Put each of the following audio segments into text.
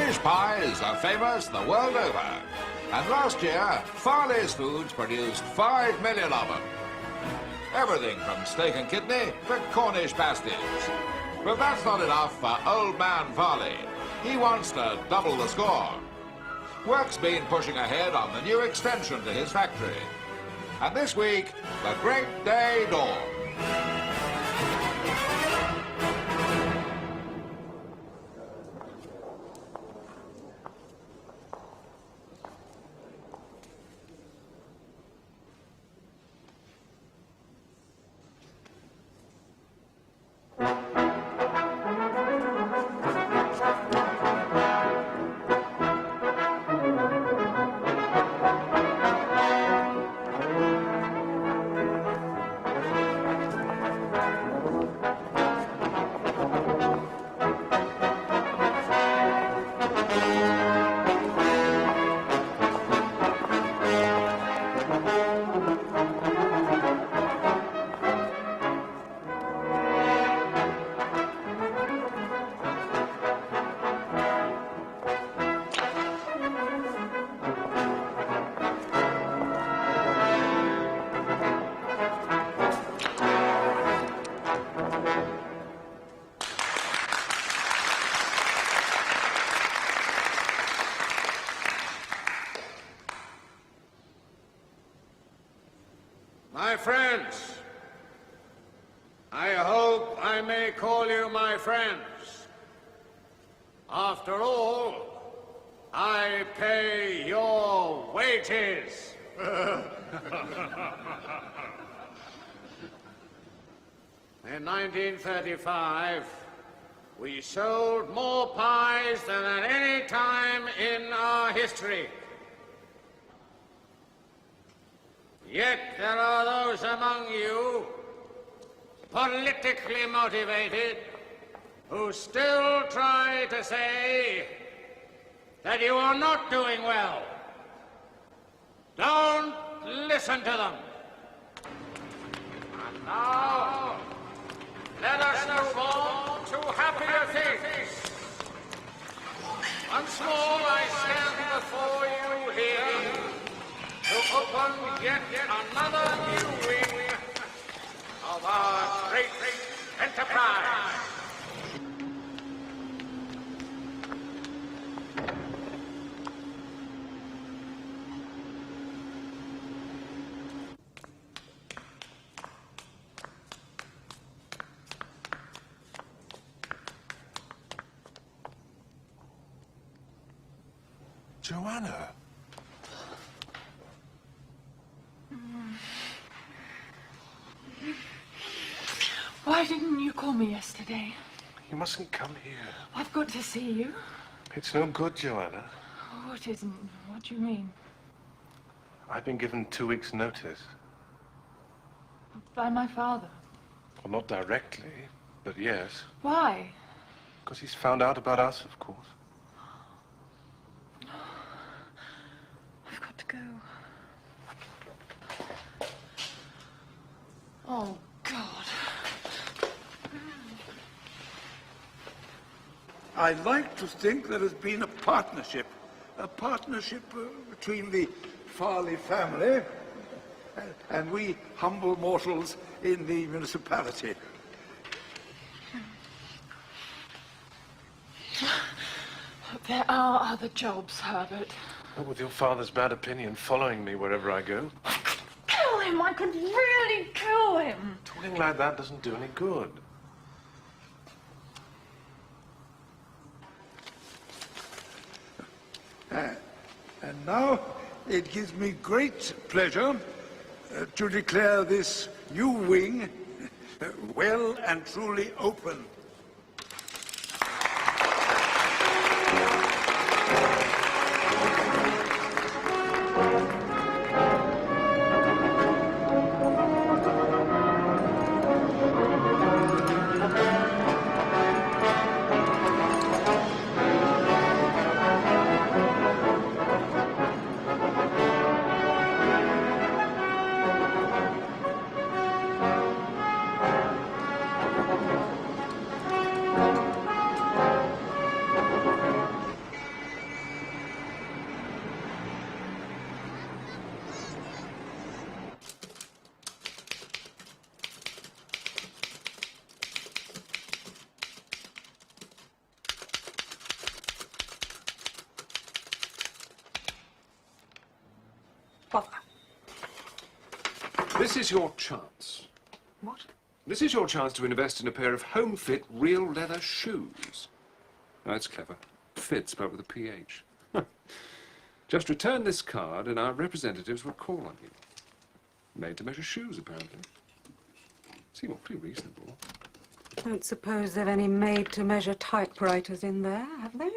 Fish pies are famous the world over. And last year, Farley's Foods produced 5 million of them. Everything from steak and kidney to Cornish pasties. But that's not enough for old man Farley. He wants to double the score. Work's been pushing ahead on the new extension to his factory. And this week, the great day dawned. My friends, I hope I may call you my friends. After all, I pay your wages. In 1935, we sold more pies than at any time in our history. Yet there are those among you, politically motivated, who still try to say that you are not doing well. Don't listen to them. And now, let us move on to happier things. Once more I stand before you here to open yet another new wing of our great enterprise. Joanna. Why didn't you call me yesterday? You mustn't come here. I've got to see you. It's no good, Joanna. Oh, it isn't. What do you mean? I've been given 2 weeks' notice. By my father. Well, not directly, but yes. Why? Because he's found out about us, of course. I've got to go. Oh, God. I like to think there has been a partnership between the Farley family and we humble mortals in the municipality. There are other jobs, Herbert. What with your father's bad opinion following me wherever I go? Kill him! I could really kill him! Talking like that doesn't do any good. And now it gives me great pleasure to declare this new wing well and truly open. This is your chance. What? This is your chance to invest in a pair of home-fit, real leather shoes. Oh, that's clever. Fit spelled with a PH. Just return this card and our representatives will call on you. Made to measure shoes, apparently. Seem awfully reasonable. I don't suppose there are any made-to-measure typewriters in there, have they?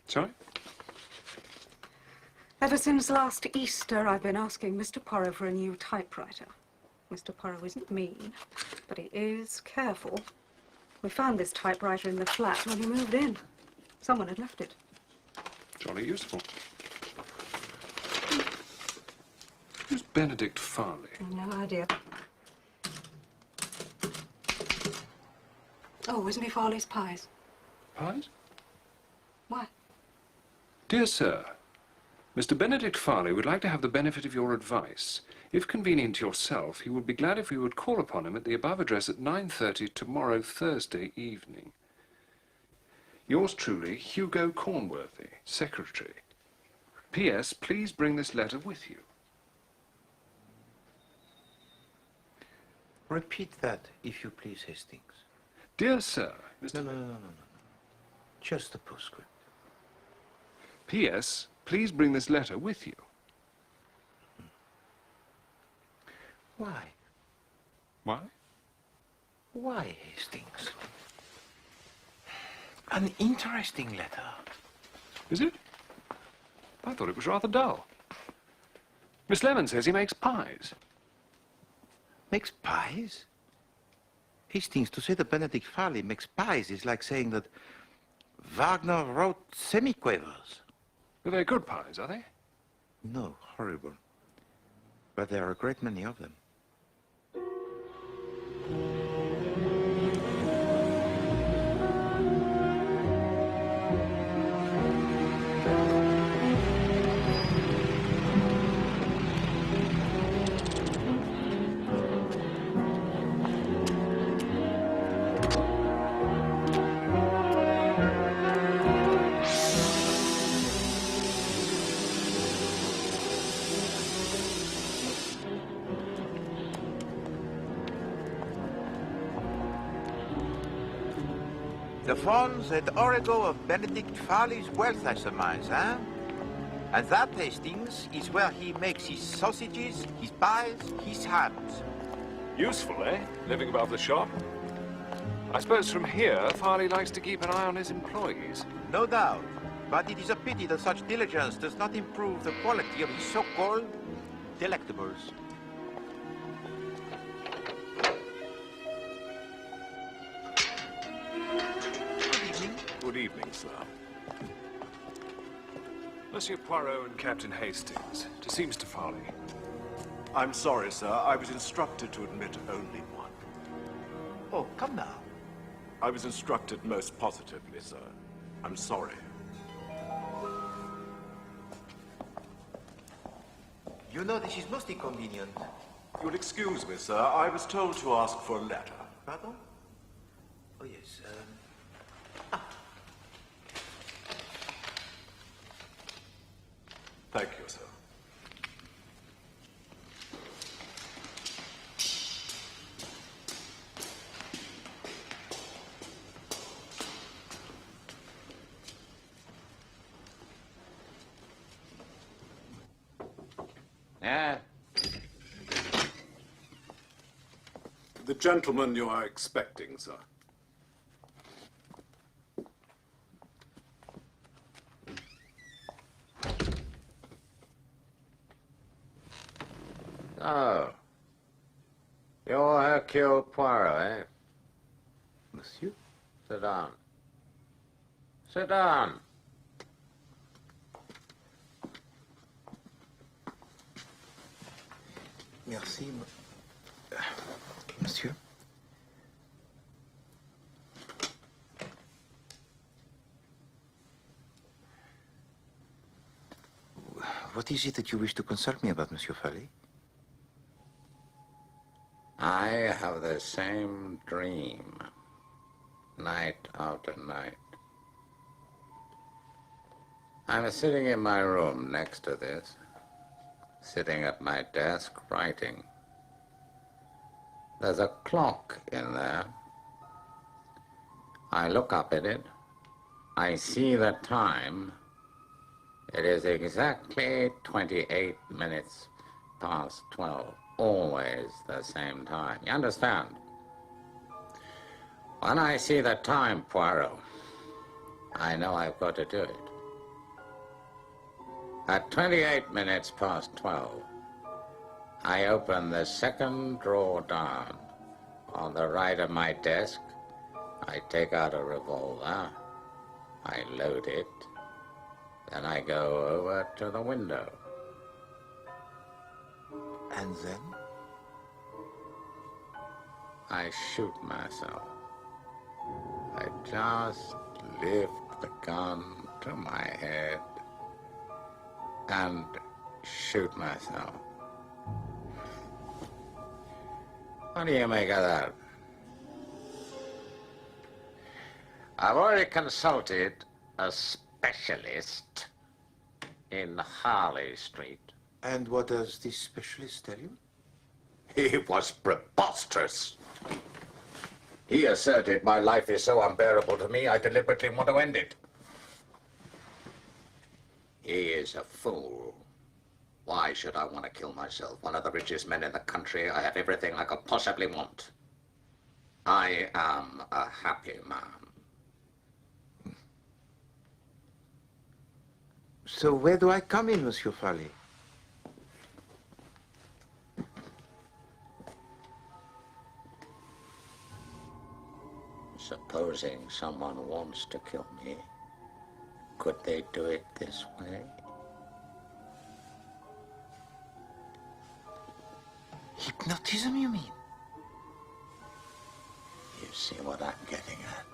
Sorry? Ever since last Easter, I've been asking Mr. Poirot for a new typewriter. Mr. Poirot isn't mean, but he is careful. We found this typewriter in the flat when he moved in. Someone had left it. Jolly useful. Who's Benedict Farley? No idea. Oh, isn't he Farley's pies? Pies? Why? Dear sir, Mr. Benedict Farley would like to have the benefit of your advice. If convenient to yourself, he would be glad if we would call upon him at the above address at 9:30 tomorrow, Thursday evening. Yours truly, Hugo Cornworthy, Secretary. P.S. Please bring this letter with you. Repeat that, if you please, Hastings. Dear sir, Mr. No. Just the postscript. P.S. Please bring this letter with you. Why? Why? Why, Hastings? An interesting letter. Is it? I thought it was rather dull. Miss Lemon says he makes pies. Makes pies? Hastings, to say that Benedict Farley makes pies is like saying that Wagner wrote semiquavers. Are they good pies, are they? No, horrible. But there are a great many of them. The funds at Origo of Benedict Farley's wealth, I surmise, huh? And that, Hastings, is where he makes his sausages, his pies, his hams. Useful, eh? Living above the shop. I suppose from here, Farley likes to keep an eye on his employees. No doubt. But it is a pity that such diligence does not improve the quality of his so-called delectables. Good evening, sir. Monsieur Poirot and Captain Hastings. To see Mr. Farley. I'm sorry, sir. I was instructed to admit only one. Oh, come now. I was instructed most positively, sir. I'm sorry. You know this is most inconvenient. You'll excuse me, sir. I was told to ask for a letter. Pardon? Oh, yes. Thank you, sir. Yeah. The gentleman you are expecting, sir. Oh. You're Hercule Poirot, eh? Monsieur? Sit down. Sit down. Merci, monsieur. What is it that you wish to consult me about, Monsieur Farley? I have the same dream, night after night. I'm sitting in my room next to this, sitting at my desk writing. There's a clock in there. I look up at it. I see the time. It is exactly 28 minutes past 12. Always the same time. You understand? When I see the time, Poirot, I know I've got to do it. At 28 minutes past 12, I open the second drawer down. On the right of my desk, I take out a revolver. I load it. Then I go over to the window. And then? I shoot myself. I just lift the gun to my head and shoot myself. What do you make of that? I've already consulted a specialist in Harley Street. And what does this specialist tell you? He was preposterous. He asserted my life is so unbearable to me, I deliberately want to end it. He is a fool. Why should I want to kill myself? One of the richest men in the country. I have everything I could possibly want. I am a happy man. So where do I come in, Monsieur Farley? Supposing someone wants to kill me, could they do it this way? Hypnotism, you mean? You see what I'm getting at?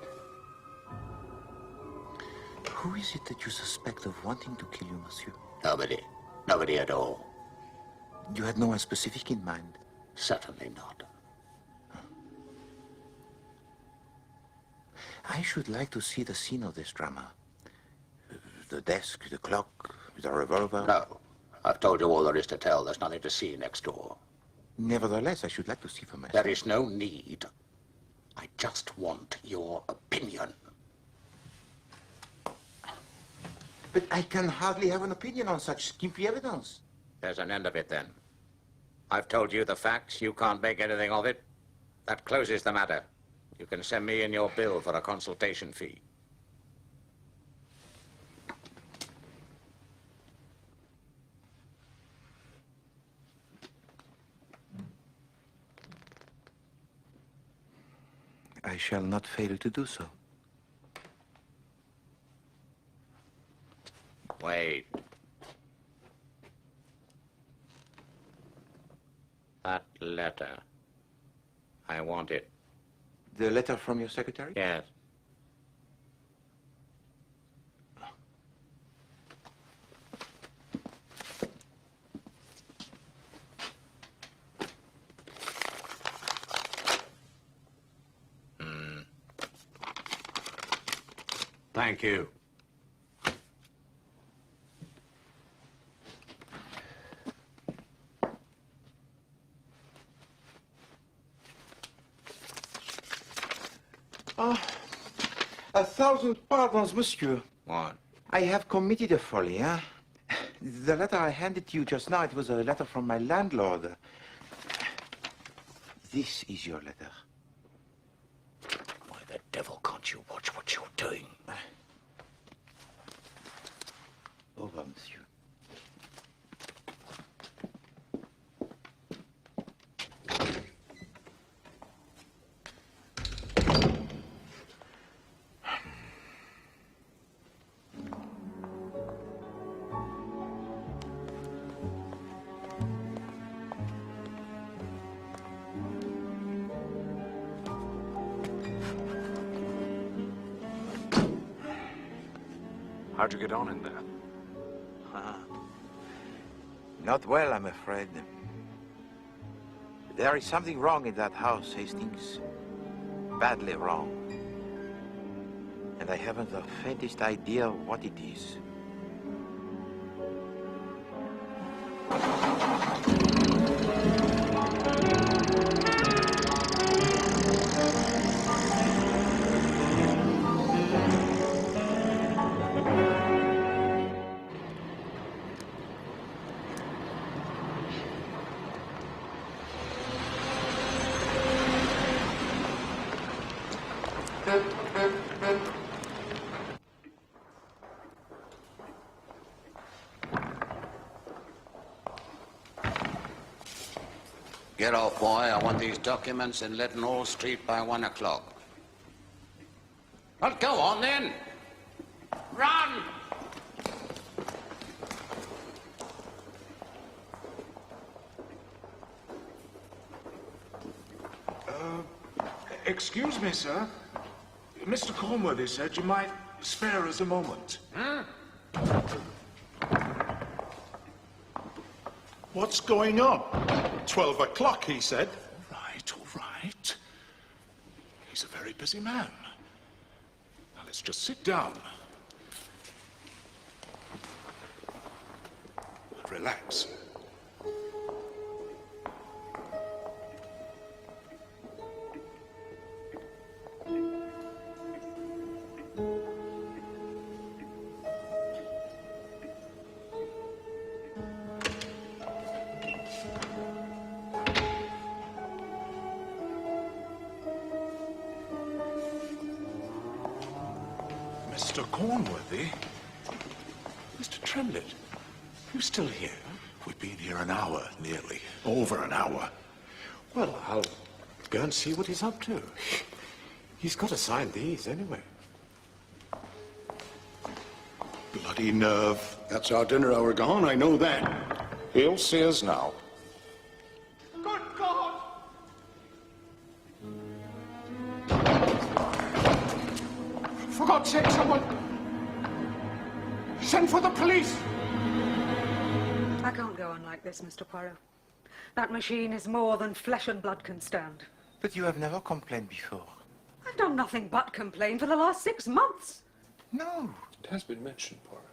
Who is it that you suspect of wanting to kill you, Monsieur? Nobody. Nobody at all. You had no one specific in mind? Certainly not. I should like to see the scene of this drama. The desk, the clock, the revolver. No. I've told you all there is to tell. There's nothing to see next door. Nevertheless, I should like to see for myself. There is no need. I just want your opinion. But I can hardly have an opinion on such skimpy evidence. There's an end of it, then. I've told you the facts. You can't make anything of it. That closes the matter. You can send me in your bill for a consultation fee. I shall not fail to do so. Wait. That letter. I want it. The letter from your secretary? Yes. Thank you. Oh, 1,000 pardons, monsieur. What? I have committed a folly, huh? The letter I handed you just now, it was a letter from my landlord. This is your letter. Why the devil can't you watch what you're doing? Au revoir, monsieur. How'd you get on in there? Not well, I'm afraid. There is something wrong in that house, Hastings. Badly wrong. And I haven't the faintest idea what it is. Get off, boy. I want these documents in Leadenhall Street by 1 o'clock. Well, go on, then. Run! Excuse me, sir. Mr. Cornworthy said you might spare us a moment. Huh? What's going on? 12 o'clock, he said. All right. He's a very busy man. Now, let's just sit down. And relax. Mr. Cornworthy? Mr. Tremlett? You still here? We've been here an hour, nearly. Over an hour. Well, I'll go and see what he's up to. He's got to sign these anyway. Bloody nerve. That's our dinner hour gone, I know that. He'll see us now. Good God! For God's sake, someone... send for the police! I can't go on like this, Mr. Poirot. That machine is more than flesh and blood can stand. But you have never complained before. I've done nothing but complain for the last 6 months. No. It has been mentioned, Poirot.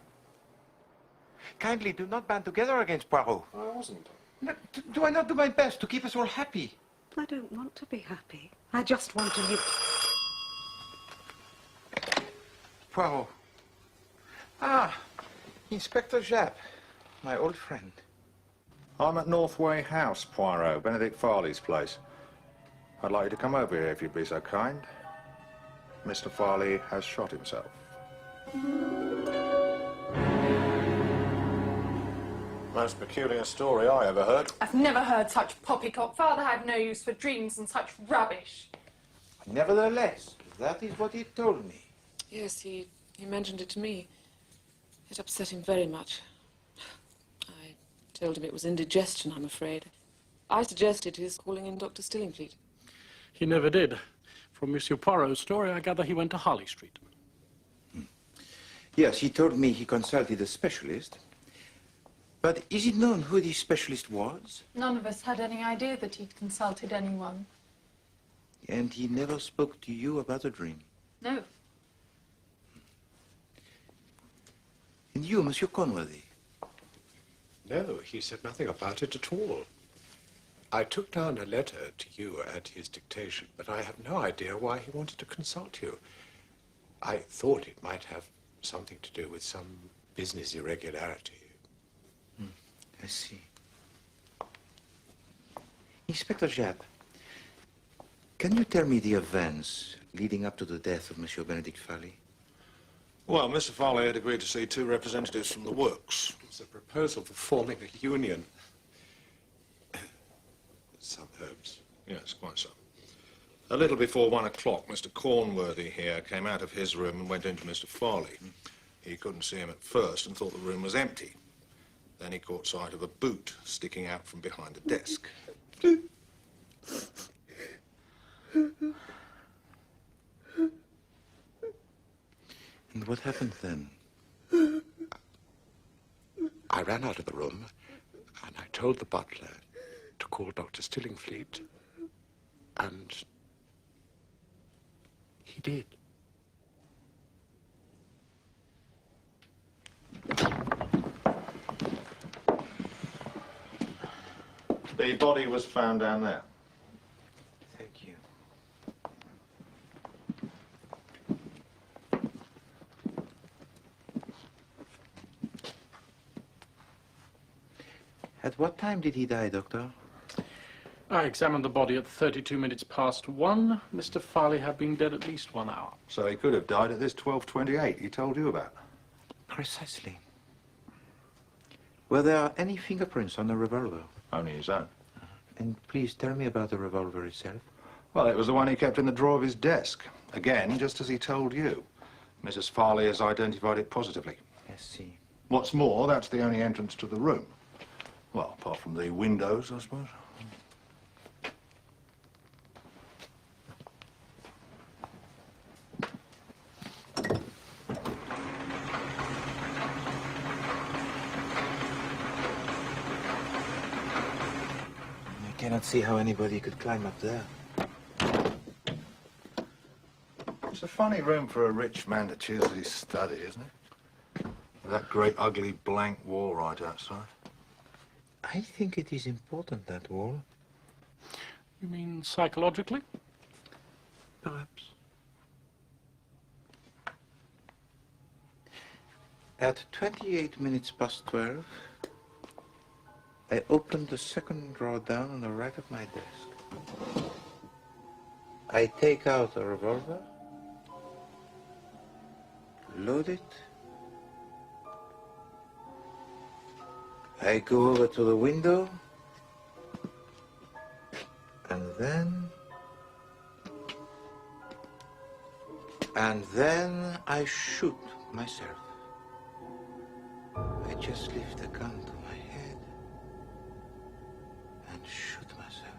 Kindly do not band together against Poirot. I wasn't. No, do I not do my best to keep us all happy? I don't want to be happy. I just want to live. Poirot. Ah, Inspector Japp, my old friend. I'm at Northway House, Poirot, Benedict Farley's place. I'd like you to come over here if you'd be so kind. Mr. Farley has shot himself. Most peculiar story I ever heard. I've never heard such poppycock. Father had no use for dreams and such rubbish. Nevertheless, that is what he told me. Yes, he mentioned it to me. It upset him very much. I told him it was indigestion, I'm afraid. I suggested his calling in Dr. Stillingfleet. He never did. From Monsieur Poirot's story, I gather he went to Harley Street. Yes, he told me he consulted a specialist. But is it known who this specialist was? None of us had any idea that he'd consulted anyone. And he never spoke to you about the dream? No. And you, Monsieur Cornworthy? No, he said nothing about it at all. I took down a letter to you at his dictation, but I have no idea why he wanted to consult you. I thought it might have something to do with some business irregularity. I see. Inspector Japp, can you tell me the events leading up to the death of Monsieur Benedict Farley? Well, Mr. Farley had agreed to see 2 representatives from the works. It was a proposal for forming a union. Suburbs. Yes, quite so. A little before 1 o'clock, Mr. Cornworthy here came out of his room and went into Mr. Farley. He couldn't see him at first and thought the room was empty. Then he caught sight of a boot sticking out from behind the desk. And what happened then? I ran out of the room and I told the butler to call Dr. Stillingfleet, and he did. The body was found down there. Thank you. At what time did he die, Doctor? I examined the body at 32 minutes past 1. Mr. Farley had been dead at least 1 hour. So he could have died at this 12:28 he told you about. And please tell me about the revolver itself. Well, it was the one he kept in the drawer of his desk. Again, just as he told you. Mrs. Farley has identified it positively. I see. What's more, that's the only entrance to the room. Well, apart from the windows, I suppose. I cannot see how anybody could climb up there. It's a funny room for a rich man to choose as his study, isn't it? With that great ugly blank wall right outside. I think it is important, that wall. You mean psychologically? Perhaps. At 28 minutes past 12, I opened the second drawer down on the right of my desk. I take out a revolver, load it. I go over to the window, and then I shoot myself. I just lift the gun to my head and shoot myself.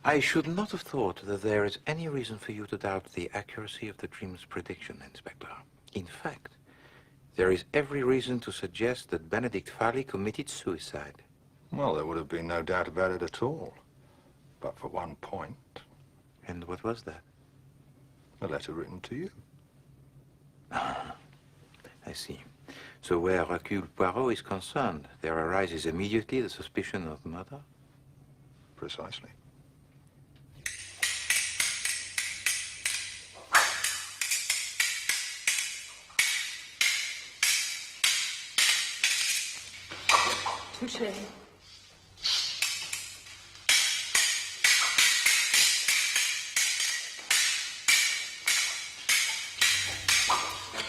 I should not have thought that there is any reason for you to doubt the accuracy of the dream's prediction, Inspector. In fact, there is every reason to suggest that Benedict Farley committed suicide. Well, there would have been no doubt about it at all. But for one point. And what was that? A letter written to you. Ah, I see. So where Hercule Poirot is concerned, there arises immediately the suspicion of murder? Precisely. Touché.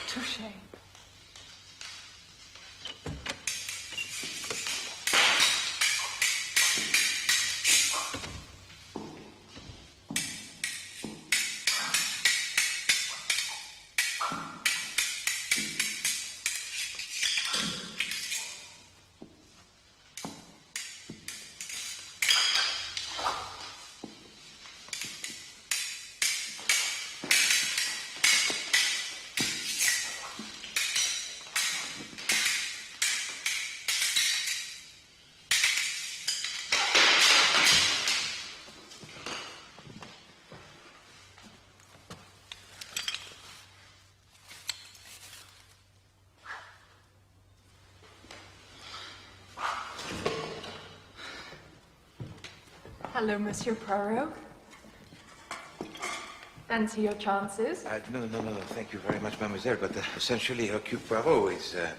Touché. Hello, Monsieur Poirot. Fancy your chances? No, thank you very much, mademoiselle, but essentially Hercule Poirot is a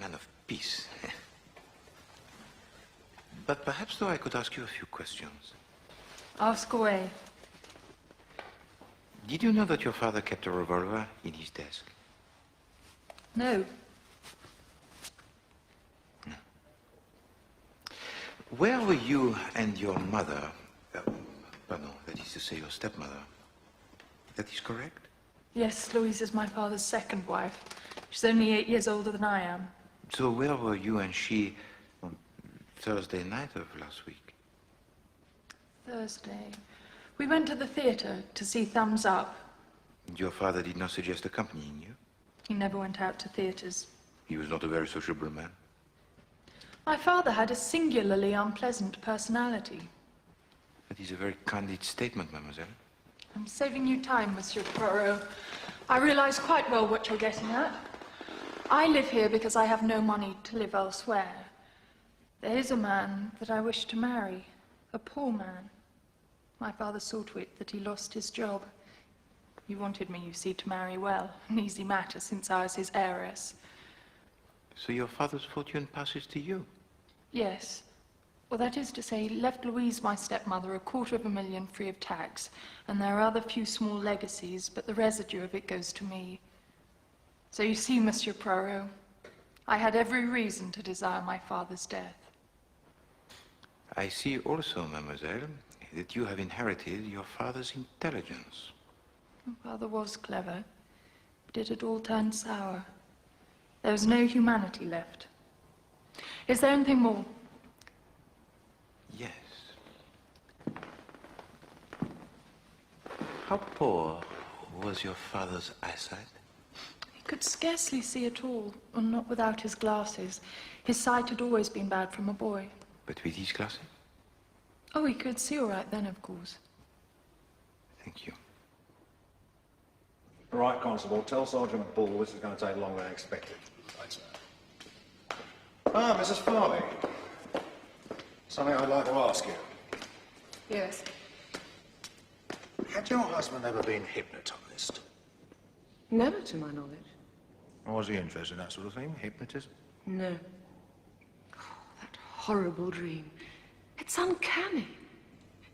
man of peace. But perhaps, though, I could ask you a few questions. Ask away. Did you know that your father kept a revolver in his desk? No. Where were you and your mother, pardon, that is to say your stepmother? That is correct? Yes, Louise is my father's second wife. She's only 8 years older than I am. So where were you and she on Thursday night of last week? Thursday. We went to the theatre to see Thumbs Up. Your father did not suggest accompanying you? He never went out to theatres. He was not a very sociable man. My father had a singularly unpleasant personality. That is a very candid statement, mademoiselle. I'm saving you time, Monsieur Poirot. I realize quite well what you're getting at. I live here because I have no money to live elsewhere. There is a man that I wish to marry, a poor man. My father saw to it that he lost his job. He wanted me, you see, to marry well, an easy matter since I was his heiress. So your father's fortune passes to you? Yes. Well, that is to say, he left Louise, my stepmother, $250,000 free of tax, and there are other few small legacies, but the residue of it goes to me. So you see, Monsieur Poirot, I had every reason to desire my father's death. I see also, mademoiselle, that you have inherited your father's intelligence. My father was clever, but it had all turned sour. There was no humanity left. Is there anything more? Yes. How poor was your father's eyesight? He could scarcely see at all, and not without his glasses. His sight had always been bad from a boy. But with these glasses? Oh, he could see all right then, of course. Thank you. Right, Constable, tell Sergeant Bull this is going to take longer than expected. Right, sir. Ah, Mrs. Farley. Something I'd like to ask you. Yes. Had your husband ever been hypnotized? Never, to my knowledge. Or was he interested in that sort of thing, hypnotism? No. Oh, that horrible dream. It's uncanny.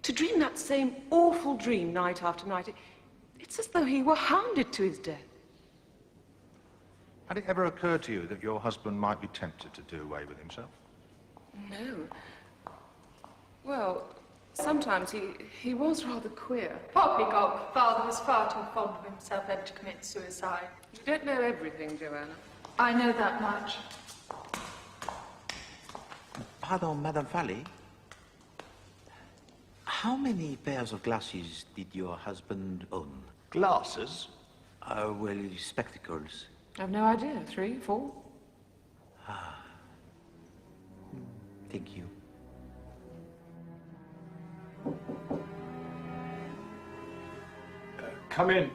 To dream that same awful dream night after night, it's as though he were hounded to his death. Had it ever occurred to you that your husband might be tempted to do away with himself? No. Well, sometimes he was rather queer. Poppycock, father was far too fond of himself ever to commit suicide. You don't know everything, Joanna. I know that much. Pardon, Madame Farley. How many pairs of glasses did your husband own? Glasses? Well, spectacles. I've no idea. 3, 4? Thank you. Come in.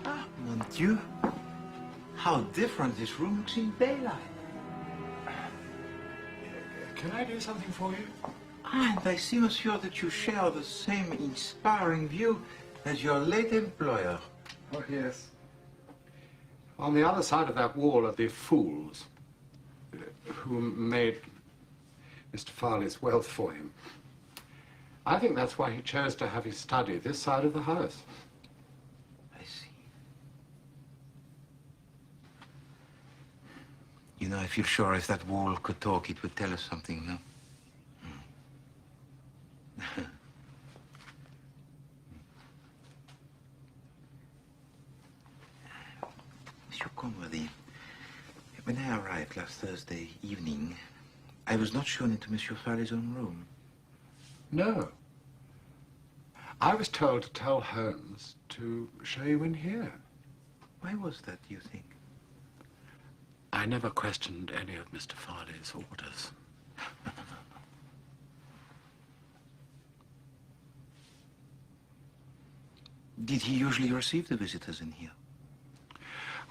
Ah, mon Dieu. How different this room looks in daylight. Can I do something for you? And I see, monsieur, that you share the same inspiring view as your late employer. Oh, yes. On the other side of that wall are the fools who made Mr. Farley's wealth for him. I think that's why he chose to have his study this side of the house. I see. You know, I feel sure if that wall could talk, it would tell us something, no? Monsieur Conworthy, when I arrived last Thursday evening, I was not shown into Monsieur Farley's own room. No. I was told to tell Holmes to show you in here. Why was that, do you think? I never questioned any of Mr. Farley's orders. Did he usually receive the visitors in here?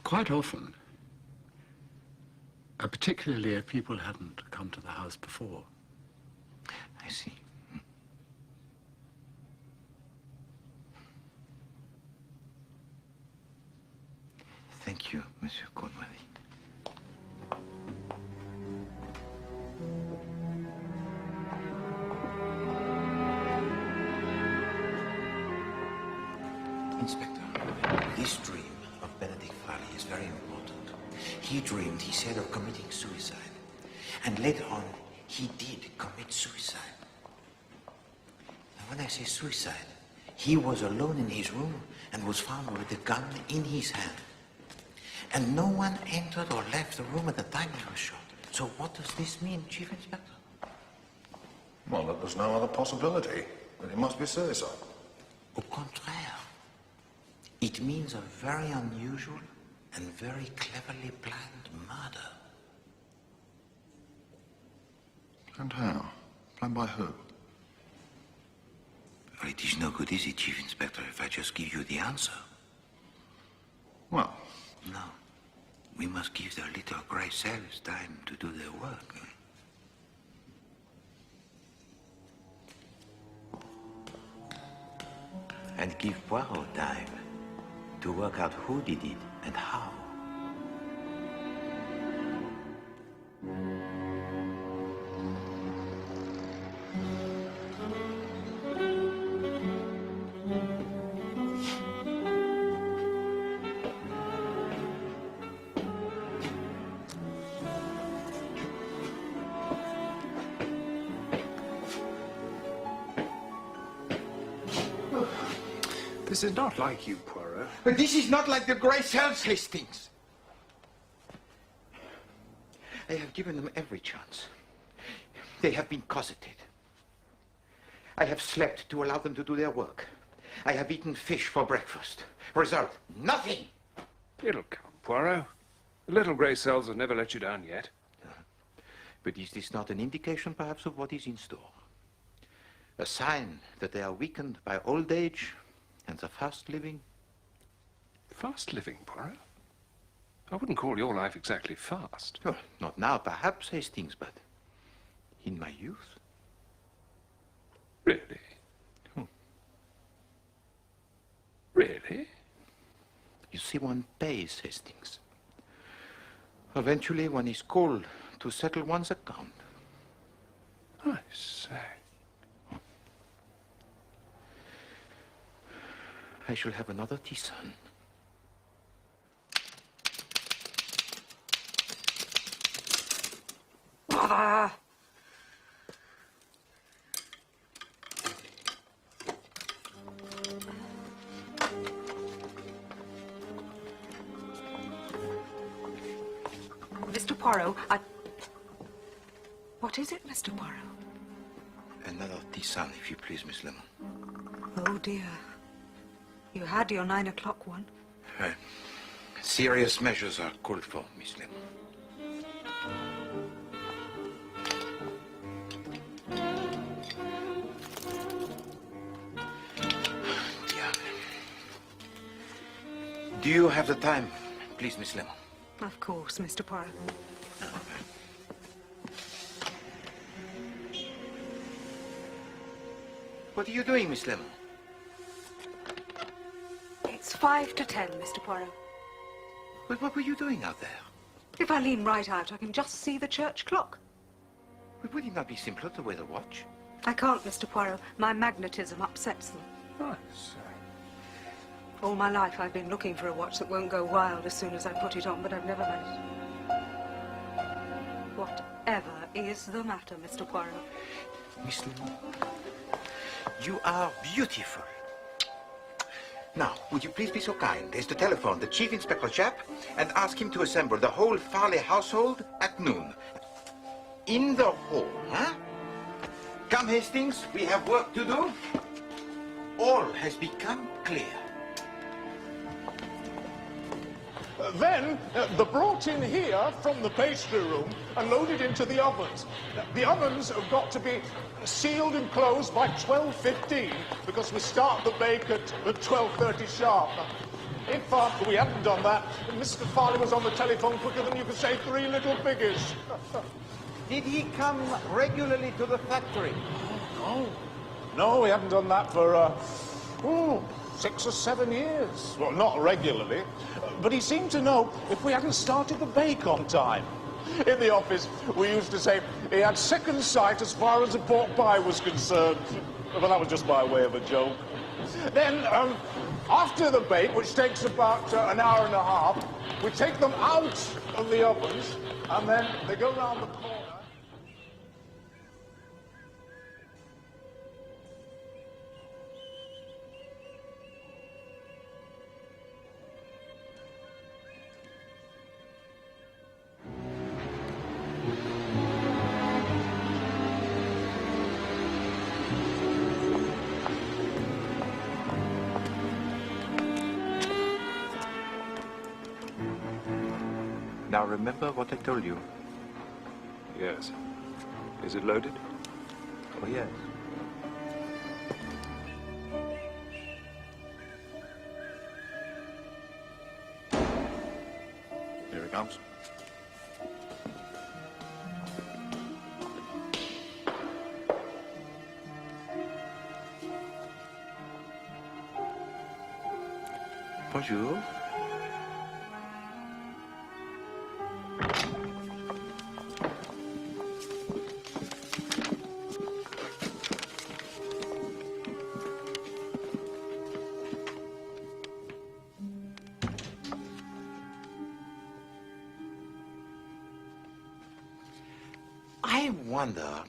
Quite often. Particularly if people hadn't come to the house before. I see. Thank you, Monsieur Conworthy. Inspector, this dream of Benedict Farley is very important. He dreamed, he said, of committing suicide. And later on, he did commit suicide. Now, when I say suicide, he was alone in his room and was found with a gun in his hand. And no one entered or left the room at the time he was shot. So what does this mean, Chief Inspector? Well, that there's no other possibility. That it must be suicide. Au contraire. It means a very unusual and very cleverly planned murder. And how? Planned by who? Well, it is no good, is it, Chief Inspector, if I just give you the answer? Well, no. We must give their little grey cells time to do their work. And give Poirot time to work out who did it and how. This is not like you, Poirot. But this is not like the grey cells, Hastings. I have given them every chance. They have been cosseted. I have slept to allow them to do their work. I have eaten fish for breakfast. Result, nothing. It'll come, Poirot. The little grey cells have never let you down yet. But is this not an indication, perhaps, of what is in store? A sign that they are weakened by old age and the fast living? Fast living, Poirot? I wouldn't call your life exactly fast. Oh, not now, perhaps, Hastings, but in my youth. Really? Really? You see, one pays, Hastings. Eventually, one is called to settle one's account. I say. I shall have another tisane. Mother! Mr. Poirot, What is it, Mr. Poirot? Another tisane, if you please, Miss Lemon. Oh, dear. You had your 9 o'clock one. Serious measures are called for, Miss Lemon. Do you have the time, please, Miss Lemon? Of course, Mr. Poirot. What are you doing, Miss Lemon? It's 5 to 10, Mr. Poirot. But what were you doing out there? If I lean right out, I can just see the church clock. But would it not be simpler to wear the watch? I can't, Mr. Poirot. My magnetism upsets them. Oh, All my life I've been looking for a watch that won't go wild as soon as I put it on, but I've never met it. Whatever is the matter, Mr. Poirot? Miss Lemon, you are beautiful. Now, would you please be so kind as to telephone the Chief Inspector Japp and ask him to assemble the whole Farley household at noon? In the hall, huh? Come, Hastings, we have work to do. All has become clear. Then they're brought in here from the pastry room and loaded into the ovens. The ovens have got to be sealed and closed by 12:15 because we start the bake at 12:30 sharp. If we hadn't done that, Mr. Farley was on the telephone quicker than you could say 3 little piggies. Did he come regularly to the factory? No, we haven't done that for 6 or 7 years. Well, not regularly, but he seemed to know if we hadn't started the bake on time. In the office, we used to say he had second sight as far as a pork pie was concerned. But that was just by way of a joke. Then, after the bake, which takes about an hour and a half, we take them out of the ovens, and then they go round the corner. Now remember what I told you. Yes. Is it loaded? Oh, yes. Here it comes. Bonjour. I wonder,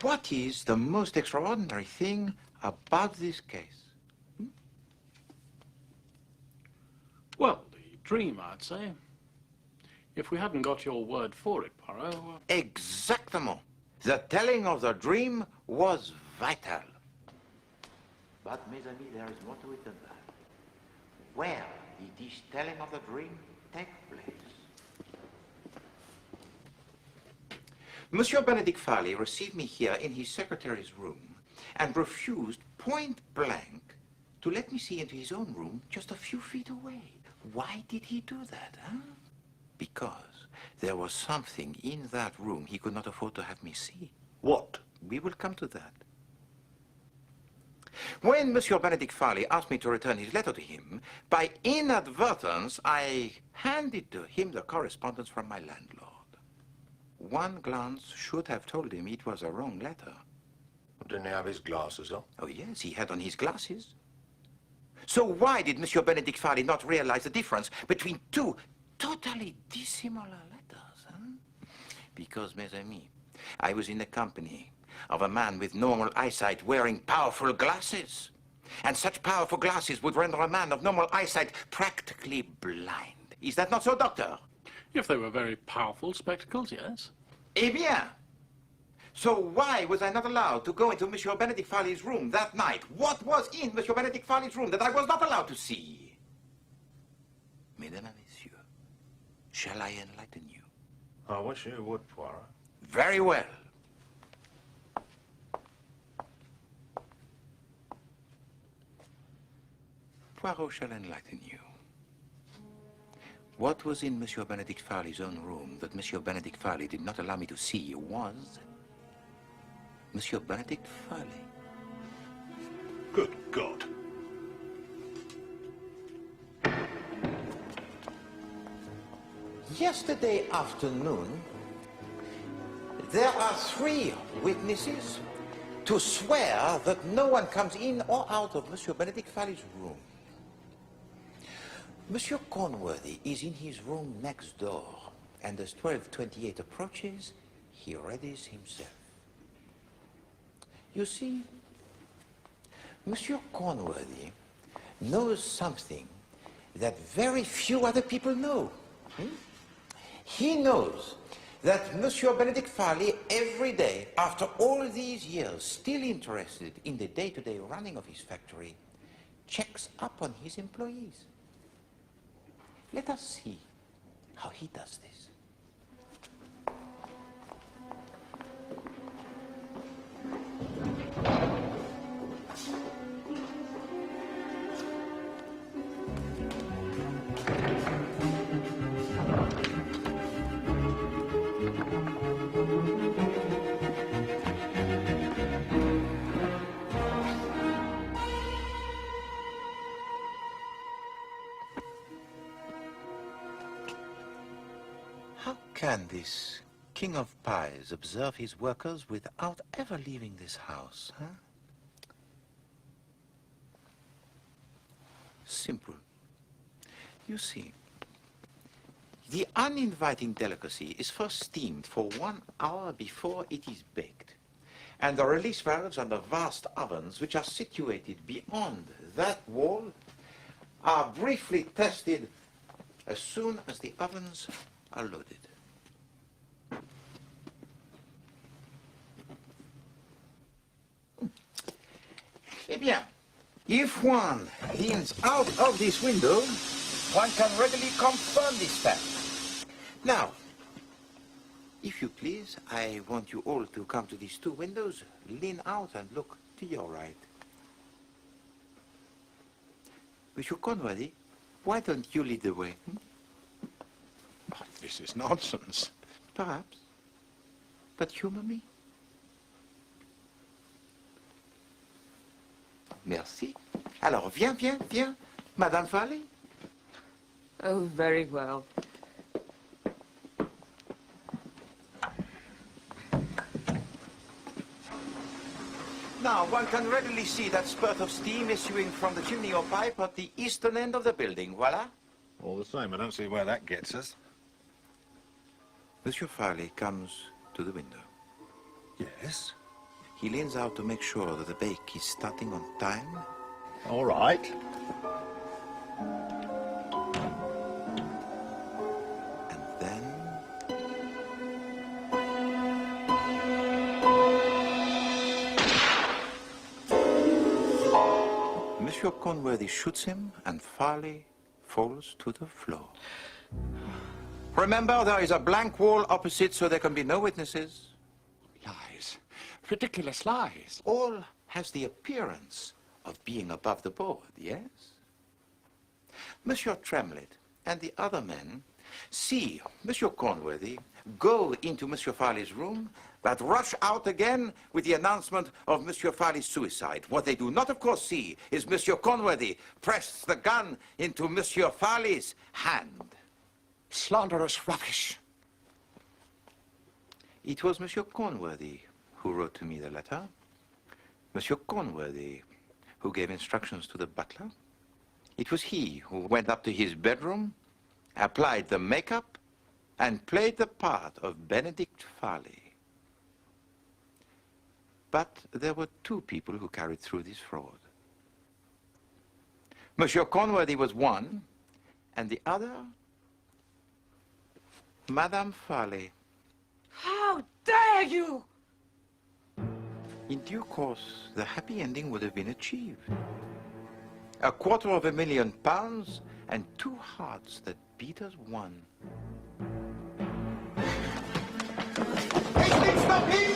what is the most extraordinary thing about this case? Well, the dream, I'd say. If we hadn't got your word for it, Poirot... Exactement. The telling of the dream was vital. But, mes amis, there is more to it than that. Where did this telling of the dream take place? Monsieur Benedict Farley received me here in his secretary's room and refused point blank to let me see into his own room just a few feet away. Why did he do that, huh? Because there was something in that room he could not afford to have me see. What? We will come to that. When Monsieur Benedict Farley asked me to return his letter to him, by inadvertence, I handed to him the correspondence from my landlord. One glance should have told him it was a wrong letter. Didn't he have his glasses on? Oh, yes, he had on his glasses. So why did Monsieur Benedict Farley not realize the difference between two totally dissimilar letters, huh? Because, mes amis, I was in the company of a man with normal eyesight wearing powerful glasses. And such powerful glasses would render a man of normal eyesight practically blind. Is that not so, Doctor? If they were very powerful spectacles, yes. Eh bien. So why was I not allowed to go into Monsieur Benedict Farley's room that night? What was in Monsieur Benedict Farley's room that I was not allowed to see? Mesdames et messieurs, shall I enlighten you? I wish you would, Poirot. Very well. Poirot shall enlighten you. What was in Monsieur Benedict Farley's own room that Monsieur Benedict Farley did not allow me to see was Monsieur Benedict Farley. Good God. Yesterday afternoon, there are 3 witnesses to swear that no one comes in or out of Monsieur Benedict Farley's room. Monsieur Cornworthy is in his room next door, and as 12:28 approaches, he readies himself. You see, Monsieur Cornworthy knows something that very few other people know. He knows that Monsieur Benedict Farley, every day, after all these years, still interested in the day-to-day running of his factory, checks up on his employees. Let us see how he does this. Can this king of pies observe his workers without ever leaving this house, huh? Simple. You see, the uninviting delicacy is first steamed for 1 hour before it is baked. And the release valves on the vast ovens, which are situated beyond that wall, are briefly tested as soon as the ovens are loaded. Eh bien, if one leans out of this window, one can readily confirm this fact. Now, if you please, I want you all to come to these 2 windows, lean out and look to your right. Monsieur Cornworthy, why don't you lead the way? Oh, this is nonsense. Perhaps. But humor me. Merci. Alors, viens, Madame Farley. Oh, very well. Now, one can readily see that spurt of steam issuing from the chimney or pipe at the eastern end of the building. Voila. All the same, I don't see where that gets us. Monsieur Farley comes to the window. Yes? He leans out to make sure that the bake is starting on time. All right. Monsieur Conworthy shoots him, and Farley falls to the floor. Remember, there is a blank wall opposite, so there can be no witnesses. Lies. Ridiculous lies. All has the appearance of being above the board, yes? Monsieur Tremlett and the other men see Monsieur Conworthy go into Monsieur Farley's room, but rush out again with the announcement of Monsieur Farley's suicide. What they do not, of course, see is Monsieur Conworthy press the gun into Monsieur Farley's hand. Slanderous rubbish. It was Monsieur Conworthy who wrote to me the letter. Monsieur Conworthy who gave instructions to the butler. It was he who went up to his bedroom, applied the makeup, and played the part of Benedict Farley. But there were two people who carried through this fraud. Monsieur Conworthy was one, and the other, Madame Farley. How dare you! In due course, the happy ending would have been achieved. £250,000 and two hearts that beat as one. Hastings, stop him!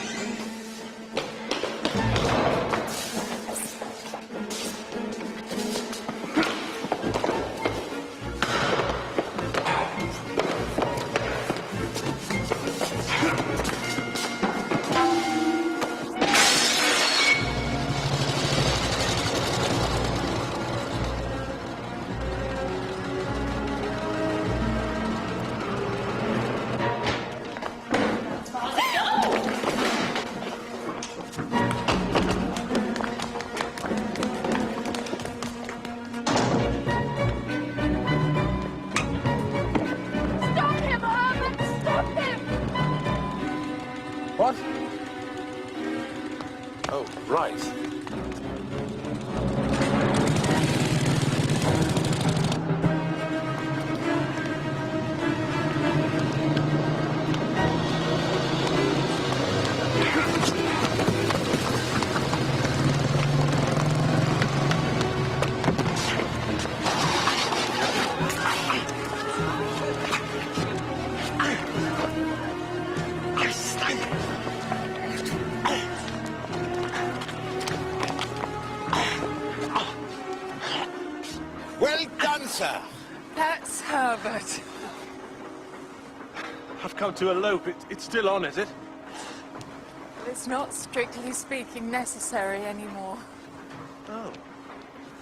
What? Oh, right. Well done, sir. That's Herbert. I've come to elope. It's still on, is it? It's not, strictly speaking, necessary anymore. Oh.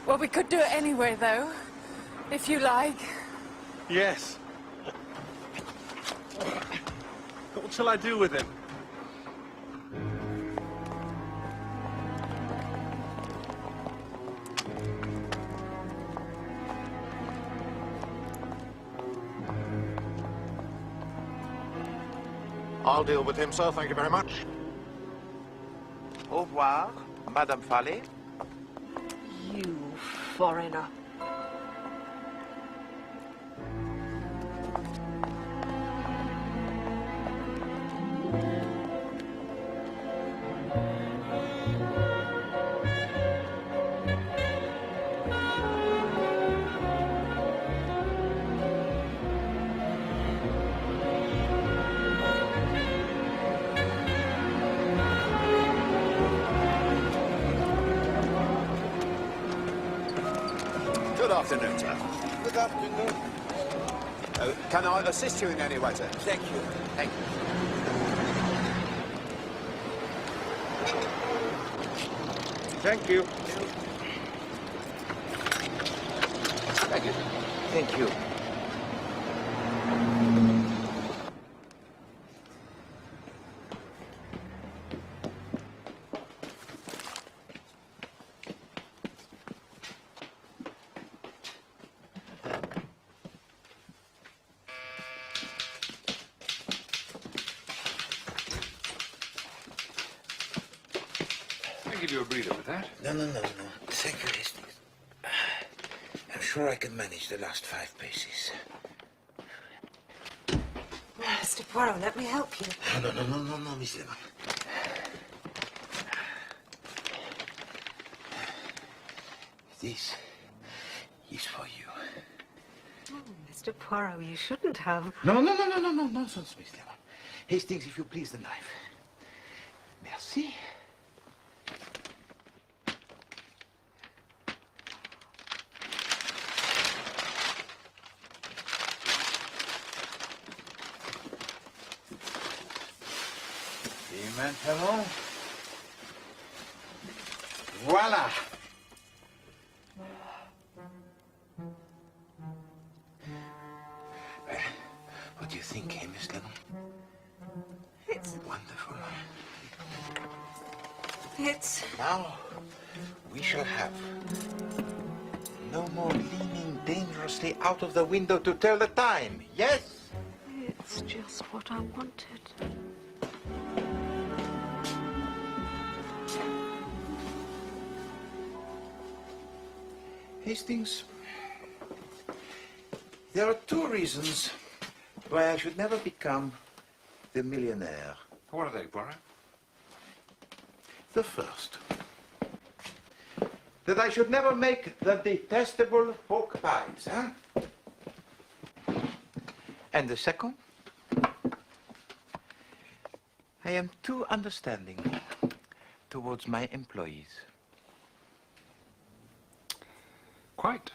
Well, we could do it anyway, though, if you like. Yes. What shall I do with him? I'll deal with him, sir. Thank you very much. Au revoir, Madame Farley. You foreigner. Good afternoon, sir. Good afternoon. Can I assist you in any way, sir? Thank you. Thank you. Thank you. Thank you. Thank you. I'll give you a breather with that. No. Thank you, Hastings. I'm sure I can manage the last 5 paces. Mr. Poirot, let me help you. No, Miss Lemon. This is for you. Oh, Mr. Poirot, you shouldn't have. No, nonsense, Miss Lemon. Hastings, if you please, the knife. Merci. Et maintenant, voilà. What do you think, Miss Lemon? It's wonderful. It's... Now, we shall have no more leaning dangerously out of the window to tell the time, yes? It's just what I wanted. Hastings, there are two reasons why I should never become the millionaire. What are they, Poirot? The first, that I should never make the detestable pork pies, huh? And the second, I am too understanding towards my employees. Quite.